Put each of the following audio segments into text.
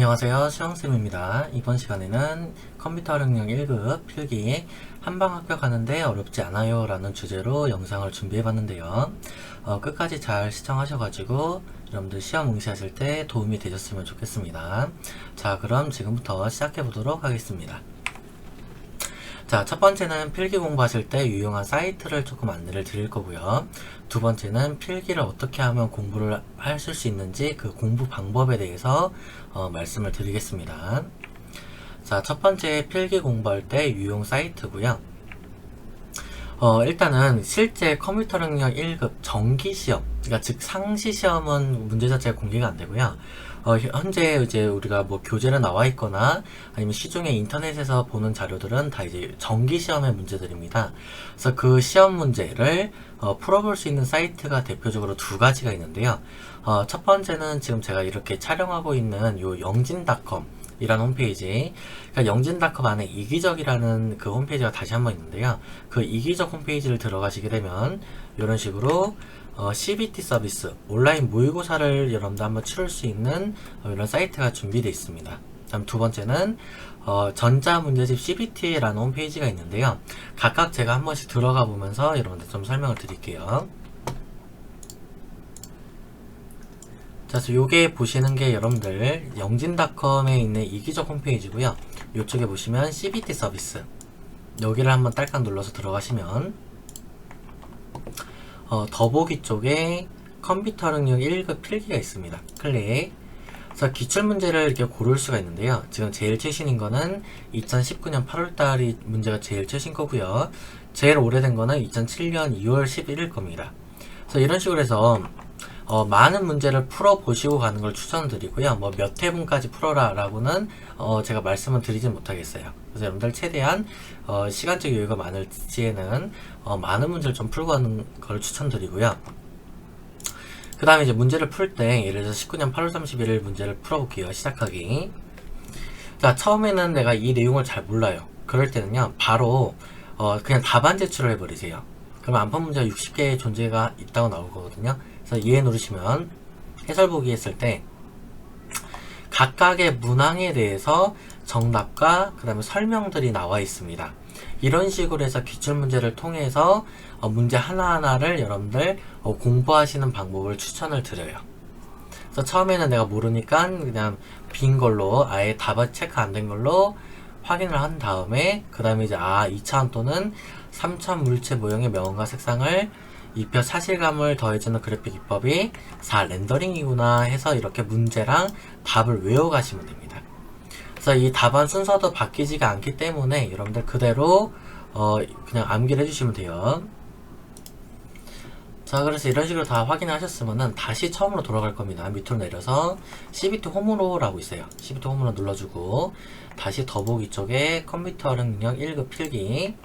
안녕하세요. 수영쌤입니다. 이번 시간에는 컴퓨터 활용력 1급 필기 한방 합격하는데 어렵지 않아요 라는 주제로 영상을 준비해봤는데요. 끝까지 잘 시청하셔가지고 여러분들 시험 응시하실 때 도움이 되셨으면 좋겠습니다. 자, 그럼 지금부터 시작해보도록 하겠습니다. 자, 첫 번째는 필기 공부하실 때 유용한 사이트를 조금 안내를 드릴 거고요. 두 번째는 필기를 어떻게 하면 공부를 하실 수 있는지 그 공부 방법에 대해서 말씀을 드리겠습니다. 자, 첫 번째 필기 공부할 때 유용 사이트고요. 일단은 실제 컴퓨터 능력 1급 정기 시험, 그러니까 즉 상시 시험은 문제 자체가 공개가 안 되고요. 현재 이제 우리가 뭐 교재로 나와 있거나 아니면 시중에 인터넷에서 보는 자료들은 다 이제 정기 시험의 문제들입니다. 그래서 그 시험 문제를 풀어볼 수 있는 사이트가 대표적으로 두 가지가 있는데요. 첫 번째는 지금 제가 이렇게 촬영하고 있는 요 영진닷컴 이라는 홈페이지, 그러니까 영진닷컴 안에 이기적이라는 그 홈페이지가 다시 한번 있는데요. 그 이기적 홈페이지를 들어가시게 되면 이런 식으로 CBT 서비스, 온라인 모의고사를 여러분들 한번 치를 수 있는 이런 사이트가 준비되어 있습니다. 다음 두 번째는 전자문제집 CBT라는 홈페이지가 있는데요. 각각 제가 한 번씩 들어가 보면서 여러분들 좀 설명을 드릴게요. 자, 그래서 요게 보시는 게 여러분들 영진닷컴에 있는 이기적 홈페이지고요. 요쪽에 보시면 CBT 서비스, 여기를 한번 딸깍 눌러서 들어가시면 더보기 쪽에 컴퓨터 능력 1급 필기가 있습니다. 클릭. 그래서 기출문제를 이렇게 고를 수가 있는데요. 지금 제일 최신인 거는 2019년 8월달이 문제가 제일 최신 거고요. 제일 오래된 거는 2007년 2월 11일 겁니다. 그래서 이런 식으로 해서 많은 문제를 풀어보시고 가는 걸 추천드리고요. 뭐 몇 회분까지 풀어라 라고는 제가 말씀을 드리진 못하겠어요. 그래서 여러분들 최대한 시간적 여유가 많을 시에는 많은 문제를 좀 풀고 가는 걸 추천드리고요. 그 다음에 이제 문제를 풀 때 예를 들어서 19년 8월 31일 문제를 풀어볼게요. 시작하기. 자, 처음에는 내가 이 내용을 잘 몰라요. 그럴 때는요, 바로 그냥 답안 제출을 해버리세요. 그러면 안판 문제가 60개의 존재가 있다고 나올 거거든요. 그래서 이해 누르시면 해설 보기 했을 때 각각의 문항에 대해서 정답과 그 다음에 설명들이 나와 있습니다. 이런 식으로 해서 기출문제를 통해서 문제 하나하나를 여러분들 공부하시는 방법을 추천을 드려요. 그래서 처음에는 내가 모르니까 그냥 빈 걸로 아예 답을 체크 안 된 걸로 확인을 한 다음에 그 다음에 이제 2차원 또는 3차원 물체 모형의 명암과 색상을 입혀 사실감을 더해주는 그래픽 기법이 4 렌더링이구나 해서 이렇게 문제랑 답을 외워가시면 됩니다. 그래서 이 답안 순서도 바뀌지가 않기 때문에 여러분들 그대로 그냥 암기를 해주시면 돼요. 자, 그래서 이런 식으로 다 확인하셨으면은 다시 처음으로 돌아갈 겁니다. 밑으로 내려서 CBT 홈으로 라고 있어요. CBT 홈으로 눌러주고 다시 더보기 쪽에 컴퓨터 능력 1급 필기,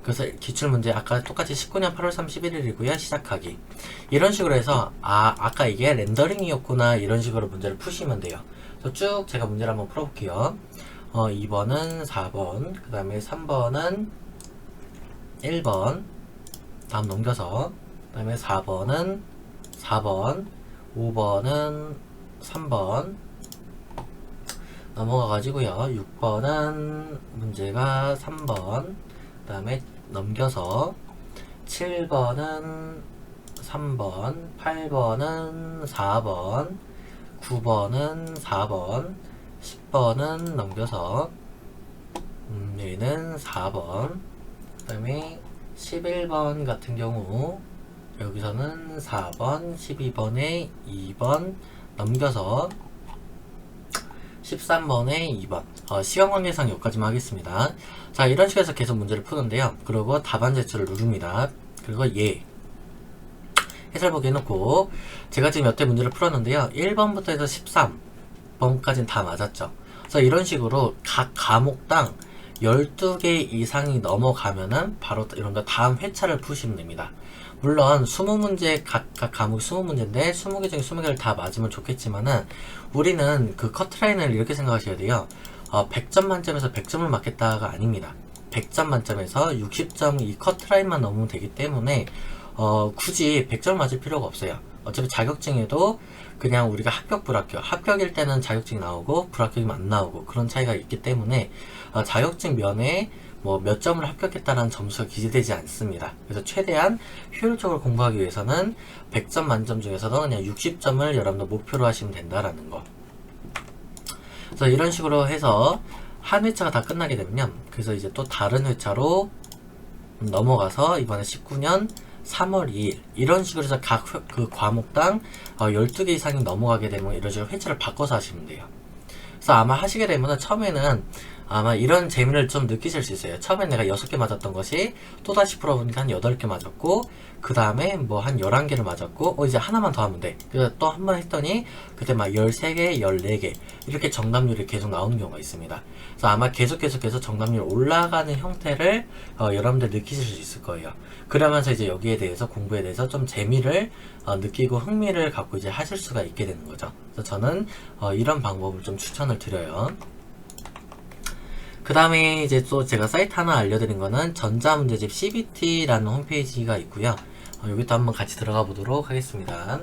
그래서 기출문제 아까 똑같이 19년 8월 31일이고요. 시작하기. 이런 식으로 해서 아까 이게 렌더링이었구나 이런 식으로 문제를 푸시면 돼요. 그래서 쭉 제가 문제를 한번 풀어볼게요. 2번은 4번, 그 다음에 3번은 1번, 다음 넘겨서 그 다음에 4번은 4번, 5번은 3번 넘어가가지고요. 6번은 문제가 3번, 그 다음에 넘겨서 7번은 3번, 8번은 4번, 9번은 4번, 10번은 넘겨서 여기는 4번, 그 다음에 11번 같은 경우 여기서는 4번, 12번에 2번 넘겨서 13번에 2번. 시간 관계상 여기까지만 하겠습니다. 자, 이런 식으로 해서 계속 문제를 푸는데요. 그리고 답안 제출을 누릅니다. 그리고 해설 보기 해놓고 제가 지금 몇 개 문제를 풀었는데요. 1번부터 해서 13번까지는 다 맞았죠. 그래서 이런 식으로 각 과목당 12개 이상이 넘어가면은 바로 이런 다음 회차를 푸시면 됩니다. 물론 20문제 각 과목이 20문제인데 20개 중에 20개를 다 맞으면 좋겠지만은 우리는 그 커트라인을 이렇게 생각하셔야 돼요. 100점 만점에서 100점을 맞겠다가 아닙니다. 100점 만점에서 60점 이 커트라인만 넘으면 되기 때문에 굳이 100점 맞을 필요가 없어요. 어차피 자격증에도 그냥 우리가 합격, 불합격, 합격일 때는 자격증이 나오고 불합격이면 안 나오고 그런 차이가 있기 때문에 자격증 면에 뭐 몇 점을 합격했다는 점수가 기재되지 않습니다. 그래서 최대한 효율적으로 공부하기 위해서는 100점 만점 중에서도 그냥 60점을 여러분들 목표로 하시면 된다라는 거. 그래서 이런 식으로 해서 한 회차가 다 끝나게 되면 그래서 이제 또 다른 회차로 넘어가서 이번에 19년 3월 2일 이런 식으로 해서 각 그 과목당 12개 이상이 넘어가게 되면 이런 식으로 회차를 바꿔서 하시면 돼요. 그래서 아마 하시게 되면 처음에는 아마 이런 재미를 좀 느끼실 수 있어요. 처음에 내가 6개 맞았던 것이 또다시 풀어보니까 한 8개 맞았고 그 다음에 뭐 한 11개를 맞았고 이제 하나만 더 하면 돼. 그래서 또 한 번 했더니 그때 막 13개, 14개 이렇게 정답률이 계속 나오는 경우가 있습니다. 그래서 아마 계속해서 정답률 올라가는 형태를 여러분들 느끼실 수 있을 거예요. 그러면서 이제 여기에 대해서 공부에 대해서 좀 재미를 느끼고 흥미를 갖고 이제 하실 수가 있게 되는 거죠. 그래서 저는 이런 방법을 좀 추천을 드려요. 그 다음에 이제 또 제가 사이트 하나 알려드린 거는 전자문제집 CBT라는 홈페이지가 있고요. 여기도 한번 같이 들어가 보도록 하겠습니다.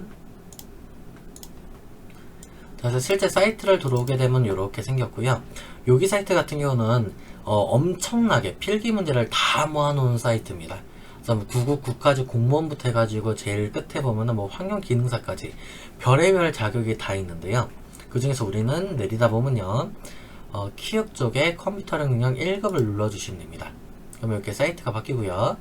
그래서 실제 사이트를 들어오게 되면 이렇게 생겼고요. 여기 사이트 같은 경우는 엄청나게 필기 문제를 다 모아놓은 사이트입니다. 그래서 구급 국가직 공무원부터 해가지고 제일 끝에 보면은 뭐 환경기능사까지 별의별 자격이 다 있는데요. 그 중에서 우리는 내리다 보면요. 키읔 쪽에 컴퓨터력 능력 1급을 눌러주시면 됩니다. 그럼 이렇게 사이트가 바뀌고요.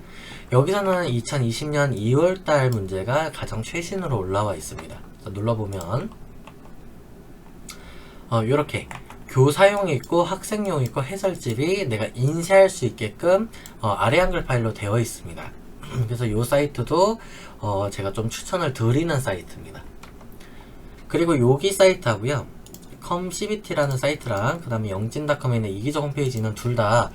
여기서는 2020년 2월달 문제가 가장 최신으로 올라와 있습니다. 그래서 눌러보면 이렇게 교사용 있고 학생용 있고 해설집이 내가 인쇄할 수 있게끔 아래 한글 파일로 되어 있습니다. 그래서 이 사이트도 제가 좀 추천을 드리는 사이트입니다. 그리고 여기 사이트하고요. 컴CBT라는 사이트랑 그 다음에 영진닷컴에 있는 이기적 홈페이지는 둘 다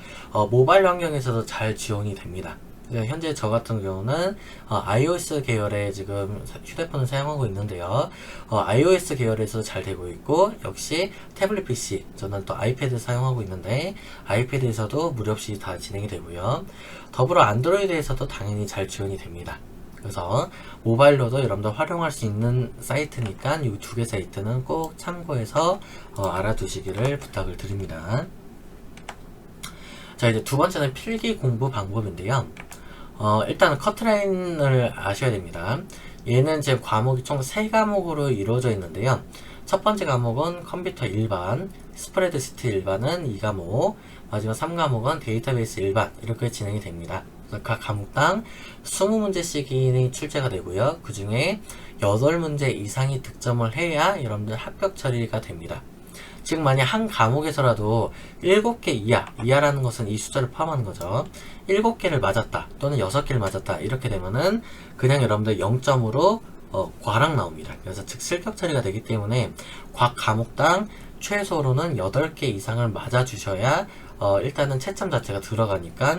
모바일 환경에서도 잘 지원이 됩니다. 현재 저 같은 경우는 iOS 계열의 지금 휴대폰을 사용하고 있는데요. iOS 계열에서 잘 되고 있고 역시 태블릿 PC 저는 또 아이패드 사용하고 있는데 아이패드에서도 무료 없이 다 진행이 되고요. 더불어 안드로이드에서도 당연히 잘 지원이 됩니다. 그래서 모바일로도 여러분들 활용할 수 있는 사이트니까 이 두 개 사이트는 꼭 참고해서 알아두시기를 부탁을 드립니다. 자, 이제 두 번째는 필기 공부 방법인데요. 일단은 커트라인을 아셔야 됩니다. 얘는 제 과목이 총 3과목으로 이루어져 있는데요. 첫 번째 과목은 컴퓨터 일반, 스프레드시트 일반은 2과목, 마지막 3과목은 데이터베이스 일반 이렇게 진행이 됩니다. 각 과목당 20문제씩이 출제가 되고요. 그 중에 8문제 이상이 득점을 해야 여러분들 합격 처리가 됩니다. 지금 만약 한 과목에서라도 7개 이하라는 것은 이 숫자를 포함하는 거죠. 7개를 맞았다 또는 6개를 맞았다 이렇게 되면은 그냥 여러분들 0점으로 과락 나옵니다. 그래서 즉 실격 처리가 되기 때문에 각 과목당 최소로는 8개 이상을 맞아 주셔야 일단은 채점 자체가 들어가니까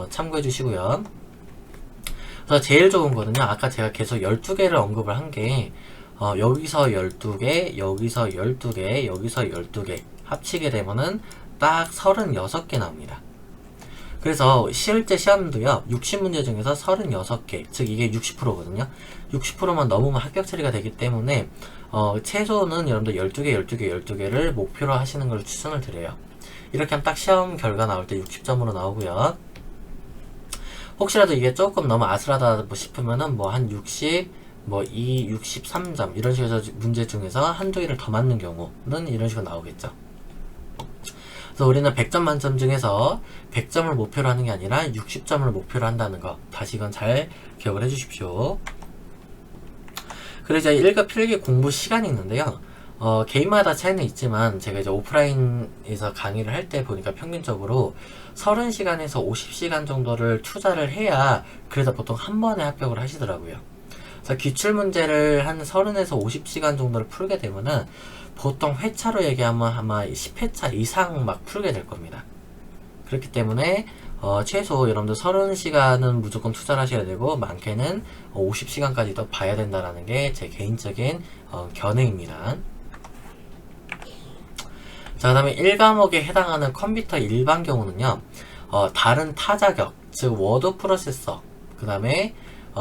참고해 주시고요. 그래서 제일 좋은 거는요. 아까 제가 계속 12개를 언급을 한 게 여기서 12개, 여기서 12개, 여기서 12개 합치게 되면은 딱 36개 나옵니다. 그래서 실제 시험도요. 60문제 중에서 36개, 즉 이게 60%거든요. 60%만 넘으면 합격 처리가 되기 때문에 최소는 여러분들 12개, 12개를 하시는 걸 추천을 드려요. 이렇게 하면 딱 시험 결과 나올 때 60점으로 나오고요. 혹시라도 이게 조금 너무 아슬하다 싶으면은 뭐 한 60, 63점 이런 식으로 문제 중에서 한두 개를 더 맞는 경우는 이런 식으로 나오겠죠. 그래서 우리는 100점 만점 중에서 100점을 목표로 하는 게 아니라 60점을 목표로 한다는 거 다시 이건 잘 기억을 해 주십시오. 그리고 이제 1급 필기 공부 시간이 있는데요. 개인마다 차이는 있지만 제가 이제 오프라인에서 강의를 할 때 보니까 평균적으로 30시간에서 50시간 정도를 투자를 해야 그래서 보통 한 번에 합격을 하시더라고요. 그래서 기출문제를 한 30에서 50시간 정도를 풀게 되면은 보통 회차로 얘기하면 아마 10회차 이상 막 풀게 될 겁니다. 그렇기 때문에 최소 여러분들 30시간은 무조건 투자를 하셔야 되고 많게는 50시간까지도 봐야 된다는 게 제 개인적인 견해입니다. 자, 그 다음에 1과목에 해당하는 컴퓨터 일반 경우는요, 다른 타자격, 즉 워드 프로세서, 그 다음에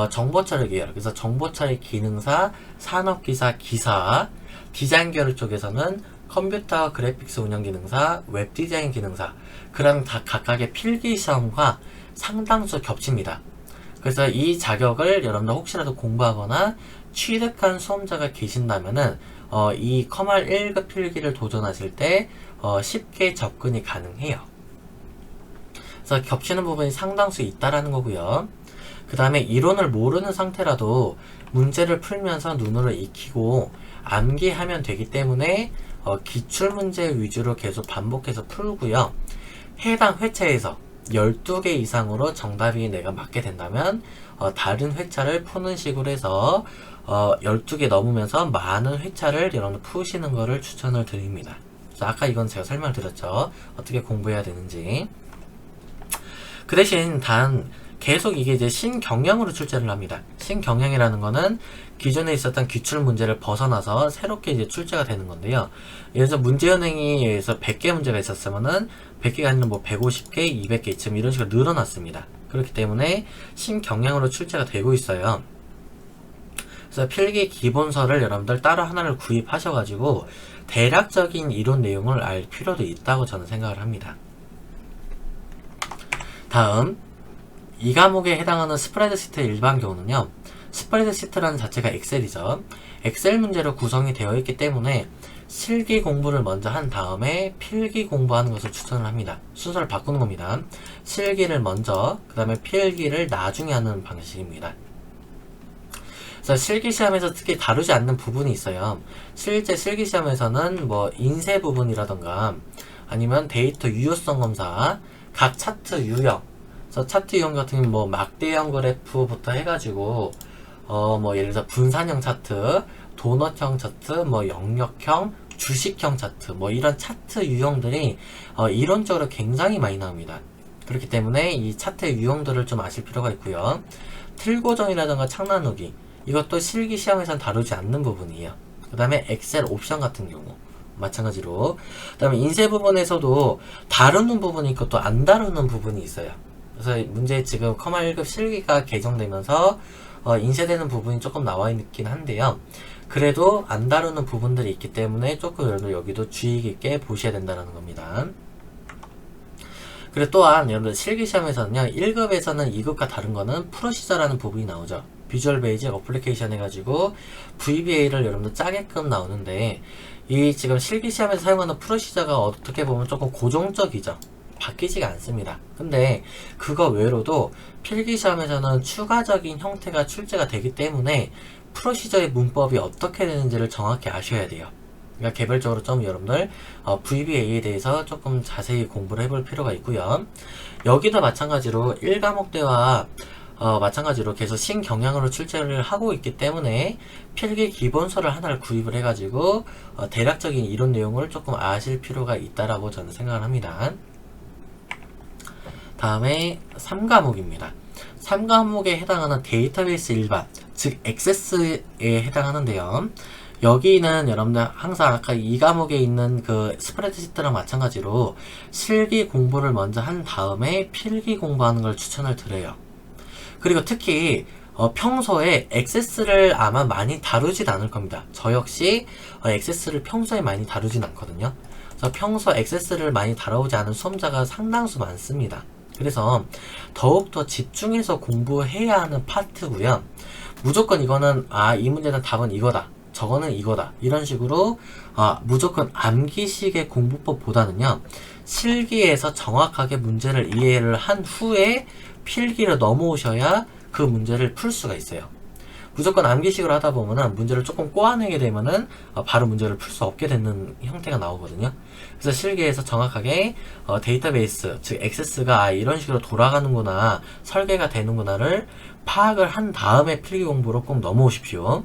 정보 처리 계열, 그래서 정보 처리 기능사, 산업기사, 기사, 디자인 계열 쪽에서는 컴퓨터 그래픽스 운영 기능사, 웹 디자인 기능사, 그런 다 각각의 필기 시험과 상당수 겹칩니다. 그래서 이 자격을 여러분들 혹시라도 공부하거나 취득한 수험자가 계신다면은 이 컴활 1급 필기를 도전하실 때 쉽게 접근이 가능해요. 그래서 겹치는 부분이 상당수 있다라는 거고요. 그 다음에 이론을 모르는 상태라도 문제를 풀면서 눈으로 익히고 암기하면 되기 때문에 기출문제 위주로 계속 반복해서 풀고요. 해당 회차에서 12개 이상으로 정답이 내가 맞게 된다면 다른 회차를 푸는 식으로 해서 12개 넘으면서 많은 회차를 여러분들 푸시는 것을 추천을 드립니다. 그래서 아까 이건 제가 설명을 드렸죠. 어떻게 공부해야 되는지. 그 대신 계속 이게 이제 신경량으로 출제를 합니다. 신경량이라는 거는 기존에 있었던 기출 문제를 벗어나서 새롭게 이제 출제가 되는 건데요. 예를 들어 문제은행에서 100개 문제가 있었으면은 100개가 아니라 뭐 150개, 200개 쯤 이런 식으로 늘어났습니다. 그렇기 때문에 신경량으로 출제가 되고 있어요. 그래서 필기 기본서를 여러분들 따로 하나를 구입하셔가지고 대략적인 이론 내용을 알 필요도 있다고 저는 생각을 합니다. 다음 이 과목에 해당하는 스프레드시트의 일반 경우는요. 스프레드시트라는 자체가 엑셀이죠. 엑셀 문제로 구성이 되어 있기 때문에 실기 공부를 먼저 한 다음에 필기 공부하는 것을 추천을 합니다. 순서를 바꾸는 겁니다. 실기를 먼저, 그 다음에 필기를 나중에 하는 방식입니다. 그래서 실기 시험에서 특히 다루지 않는 부분이 있어요. 실제 실기 시험에서는 뭐 인쇄 부분이라던가 아니면 데이터 유효성 검사, 각 차트 유형, 그래서 차트 유형 같은 경우는 뭐 막대형 그래프부터 해가지고 뭐 예를 들어 분산형 차트, 도넛형 차트, 뭐 영역형, 주식형 차트, 뭐 이런 차트 유형들이 이론적으로 굉장히 많이 나옵니다. 그렇기 때문에 이 차트의 유형들을 좀 아실 필요가 있고요. 틀고정이라든가 창 나누기, 이것도 실기 시험에서는 다루지 않는 부분이에요. 그 다음에 엑셀 옵션 같은 경우 마찬가지로, 그 다음에 인쇄 부분에서도 다루는 부분이 있고 또 안 다루는 부분이 있어요. 그래서 문제 지금 컴활 1급 실기가 개정되면서 인쇄되는 부분이 조금 나와 있긴 한데요. 그래도 안 다루는 부분들이 있기 때문에 조금 여러분들 여기도 주의 깊게 보셔야 된다는 겁니다. 그리고 또한 여러분들 실기시험에서는요, 1급에서는 2급과 다른 거는 프로시저라는 부분이 나오죠. 비주얼 베이직 어플리케이션 해가지고 VBA를 여러분들 짜게끔 나오는데, 이 지금 실기시험에서 사용하는 프로시저가 어떻게 보면 조금 고정적이죠. 바뀌지가 않습니다. 근데 그거 외로도 필기시험에서는 추가적인 형태가 출제가 되기 때문에 프로시저의 문법이 어떻게 되는지를 정확히 아셔야 돼요. 그러니까 개별적으로 좀 여러분들 VBA에 대해서 조금 자세히 공부를 해볼 필요가 있고요. 여기도 마찬가지로 1과목 때와 마찬가지로 계속 신경량으로 출제를 하고 있기 때문에 필기 기본서를 하나를 구입을 해가지고 대략적인 이론 내용을 조금 아실 필요가 있다라고 저는 생각을 합니다. 다음에 3과목입니다. 3과목에 해당하는 데이터베이스 일반, 즉 액세스에 해당하는데요. 여기는 여러분들 항상 아까 2과목에 있는 그 스프레드시트랑 마찬가지로 실기 공부를 먼저 한 다음에 필기 공부하는 걸 추천을 드려요. 그리고 특히 평소에 액세스를 아마 많이 다루진 않을 겁니다. 저 역시 액세스를 평소에 많이 다루진 않거든요. 그래서 평소 액세스를 많이 다뤄오지 않은 수험자가 상당수 많습니다. 그래서 더욱더 집중해서 공부해야 하는 파트고요. 무조건 이거는 이 문제는 답은 이거다, 저거는 이거다, 이런 식으로 무조건 암기식의 공부법보다는요, 실기에서 정확하게 문제를 이해를 한 후에 필기를 넘어오셔야 그 문제를 풀 수가 있어요. 무조건 암기식으로 하다 보면은 문제를 조금 꼬아내게 되면은 바로 문제를 풀 수 없게 되는 형태가 나오거든요. 그래서 실기에서 정확하게 데이터베이스, 즉 액세스가 이런 식으로 돌아가는구나, 설계가 되는구나를 파악을 한 다음에 필기 공부로 꼭 넘어오십시오.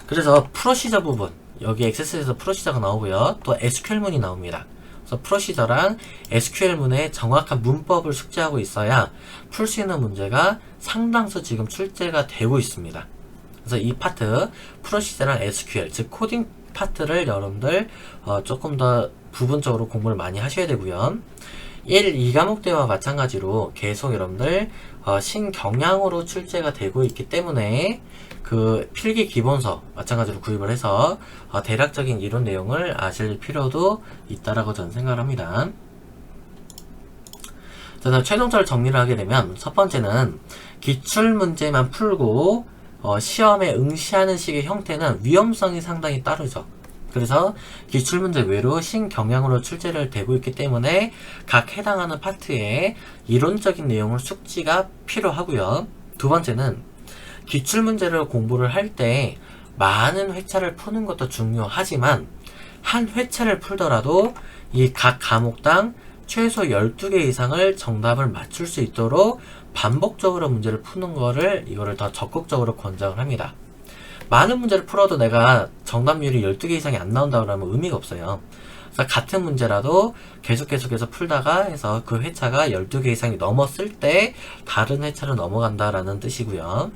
그래서 프로시저 부분, 여기 액세스에서 프로시저가 나오고요. 또 SQL문이 나옵니다. 그래서 프로시저랑 SQL문의 정확한 문법을 숙지하고 있어야 풀 수 있는 문제가 상당수 지금 출제가 되고 있습니다. 그래서 이 파트, 프로시저랑 SQL, 즉 코딩 파트를 여러분들 조금 더 부분적으로 공부를 많이 하셔야 되고요. 1, 2과목 때와 마찬가지로 계속 여러분들 신경향으로 출제가 되고 있기 때문에 그 필기 기본서 마찬가지로 구입을 해서 대략적인 이론 내용을 아실 필요도 있다라고 저는 생각을 합니다. 자, 최종적으로 정리를 하게 되면 첫 번째는 기출문제만 풀고 시험에 응시하는 식의 형태는 위험성이 상당히 따르죠. 그래서 기출문제 외로 신경향으로 출제를 되고 있기 때문에 각 해당하는 파트에 이론적인 내용을 숙지가 필요하고요. 두 번째는 기출문제를 공부를 할 때 많은 회차를 푸는 것도 중요하지만 한 회차를 풀더라도 이 각 과목당 최소 12개 이상을 정답을 맞출 수 있도록 반복적으로 문제를 푸는 이거를 더 적극적으로 권장을 합니다. 많은 문제를 풀어도 내가 정답률이 12개 이상이 안 나온다 그러면 의미가 없어요. 그래서 같은 문제라도 계속해서 풀다가 해서 그 회차가 12개 이상이 넘었을 때 다른 회차로 넘어간다라는 뜻이고요.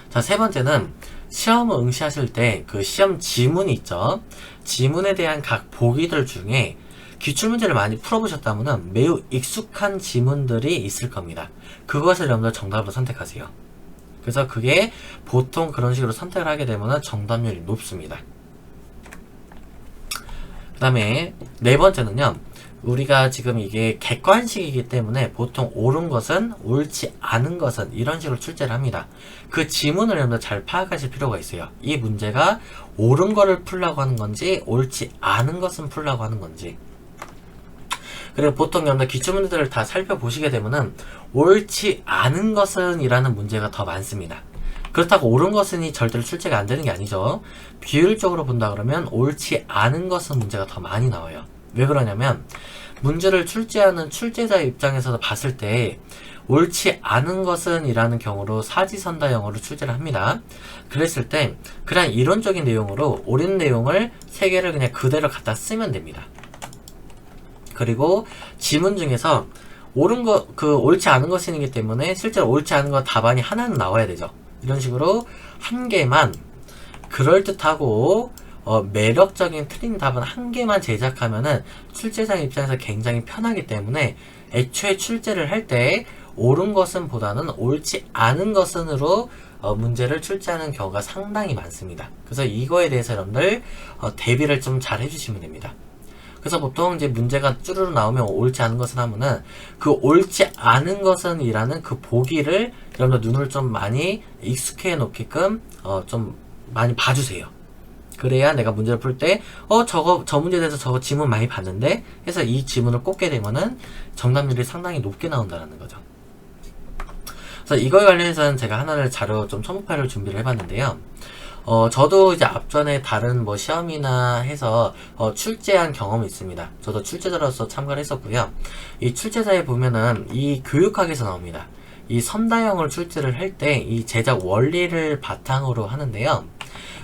자, 세 번째는 시험을 응시하실 때 그 시험 지문이 있죠. 지문에 대한 각 보기들 중에 기출문제를 많이 풀어보셨다면 매우 익숙한 지문들이 있을 겁니다. 그것을 여러분들 정답으로 선택하세요. 그래서 그게 보통 그런 식으로 선택을 하게 되면 정답률이 높습니다. 그 다음에 네 번째는요. 우리가 지금 이게 객관식이기 때문에 보통 옳은 것은 옳지 않은 것은 이런 식으로 출제를 합니다. 그 지문을 여러분들 잘 파악하실 필요가 있어요. 이 문제가 옳은 거를 풀려고 하는 건지 옳지 않은 것은 풀려고 하는 건지. 그리고 보통 여러분들 기출문제들을 다 살펴보시게 되면은 옳지 않은 것은 이라는 문제가 더 많습니다. 그렇다고 옳은 것은이 절대로 출제가 안 되는 게 아니죠. 비율적으로 본다 그러면 옳지 않은 것은 문제가 더 많이 나와요. 왜 그러냐면 문제를 출제하는 출제자 입장에서 봤을 때 옳지 않은 것은 이라는 경우로 사지선다형으로 출제를 합니다. 그랬을 때 그냥 이론적인 내용으로 옳은 내용을 3개를 그냥 그대로 갖다 쓰면 됩니다. 그리고 지문 중에서 옳은 거, 옳지 않은 것이기 때문에 실제로 옳지 않은 거 답안이 하나는 나와야 되죠. 이런 식으로 한 개만 그럴듯하고 매력적인 틀린 답은 한 개만 제작하면은 출제자 입장에서 굉장히 편하기 때문에 애초에 출제를 할 때 옳은 것은 보다는 옳지 않은 것은으로 문제를 출제하는 경우가 상당히 많습니다. 그래서 이거에 대해서 여러분들 대비를 좀 잘 해주시면 됩니다. 그래서 보통 이제 문제가 쭈루루 나오면 옳지 않은 것은 하면은 그 옳지 않은 것은 이라는 그 보기를 여러분들 눈을 좀 많이 익숙해 놓게끔 좀 많이 봐주세요. 그래야 내가 문제를 풀 때 저 문제에 대해서 저거 지문 많이 봤는데 해서 이 지문을 꼽게 되면은 정답률이 상당히 높게 나온다는 거죠. 그래서 이거에 관련해서는 제가 하나를 자료 좀 첨부 파일을 준비를 해봤는데요. 저도 이제 앞전에 다른 뭐 시험이나 해서 출제한 경험이 있습니다. 저도 출제자로서 참가를 했었고요. 이 출제자에 보면은 이 교육학에서 나옵니다. 이 선다형을 출제를 할 때 이 제작 원리를 바탕으로 하는데요.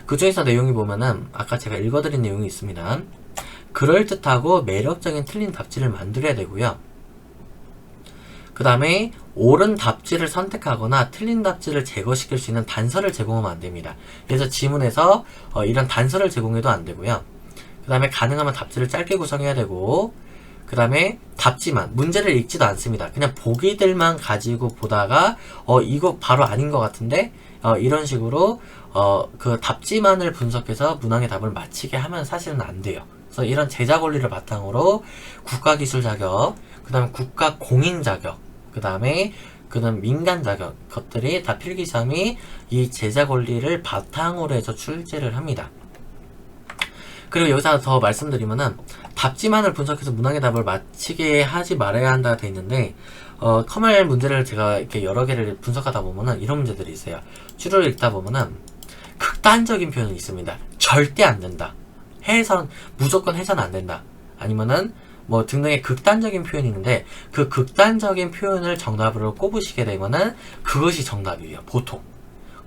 그 중에서 내용이 보면은 아까 제가 읽어드린 내용이 있습니다. 그럴듯하고 매력적인 틀린 답지를 만들어야 되고요. 그 다음에 옳은 답지를 선택하거나 틀린 답지를 제거시킬 수 있는 단서를 제공하면 안 됩니다. 그래서 지문에서 이런 단서를 제공해도 안 되고요. 그 다음에 가능하면 답지를 짧게 구성해야 되고, 그 다음에 답지만, 문제를 읽지도 않습니다. 그냥 보기들만 가지고 보다가 이거 바로 아닌 것 같은데 이런 식으로 그 답지만을 분석해서 문항의 답을 맞히게 하면 사실은 안 돼요. 그래서 이런 제작 원리를 바탕으로 국가기술 자격, 그 다음에 국가공인 자격, 그 다음에 그다음 민간 자격 것들이 다 필기시험이 이 제작 원리를 바탕으로 해서 출제를 합니다. 그리고 여기서 더 말씀드리면은 답지만을 분석해서 문항의 답을 맞히게 하지 말아야 한다 돼 있는데 커멜 문제를 제가 이렇게 여러 개를 분석하다 보면은 이런 문제들이 있어요. 줄을 읽다 보면은 극단적인 표현이 있습니다. 절대 안 된다. 무조건 해서는 안 된다. 아니면은 뭐 등등의 극단적인 표현이 있는데 그 극단적인 표현을 정답으로 꼽으시게 되면은 그것이 정답이에요. 보통.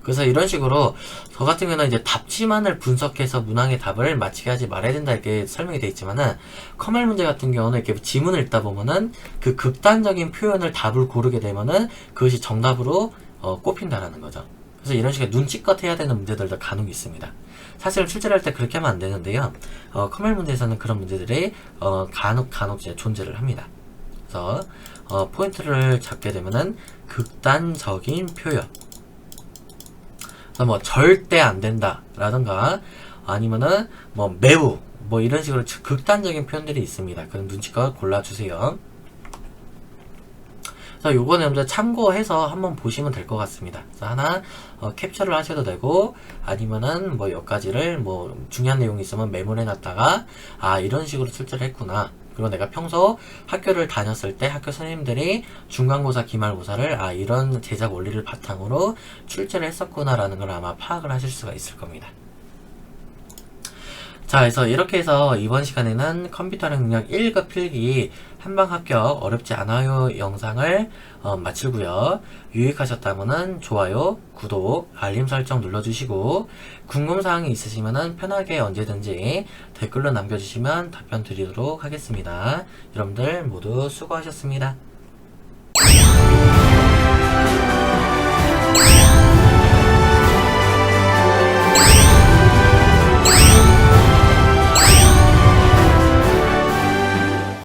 그래서 이런 식으로 저 같은 경우는 이제 답지만을 분석해서 문항의 답을 맞히게 하지 말아야 된다 이렇게 설명이 되어 있지만은 커멜 문제 같은 경우는 이렇게 지문을 읽다 보면은 그 극단적인 표현을 답을 고르게 되면은 그것이 정답으로 꼽힌다라는 거죠. 그래서 이런 식의 눈치껏 해야 되는 문제들도 간혹 있습니다. 사실 출제를 할 때 그렇게 하면 안 되는데요. 컴활 문제에서는 그런 문제들이 간혹 이제 존재를 합니다. 그래서 포인트를 잡게 되면은 극단적인 표현. 그래서 뭐 절대 안 된다 라든가 아니면은 뭐 매우 뭐 이런 식으로 극단적인 표현들이 있습니다. 그럼 눈치껏 골라주세요. 그래서 요거는 여러분들 참고해서 한번 보시면 될 것 같습니다. 그래서 하나 캡처를 하셔도 되고 아니면은 뭐 몇 가지를 뭐 중요한 내용이 있으면 메모를 해놨다가 아 이런 식으로 출제를 했구나. 그리고 내가 평소 학교를 다녔을 때 학교 선생님들이 중간고사, 기말고사를 아 이런 제작 원리를 바탕으로 출제를 했었구나라는 걸 아마 파악을 하실 수가 있을 겁니다. 자, 그래서 이렇게 해서 이번 시간에는 컴퓨터력 능력 1급 필기 한방 합격 어렵지 않아요 영상을 마치고요. 유익하셨다면 좋아요, 구독, 알림 설정 눌러주시고 궁금사항이 있으시면 편하게 언제든지 댓글로 남겨주시면 답변 드리도록 하겠습니다. 여러분들 모두 수고하셨습니다.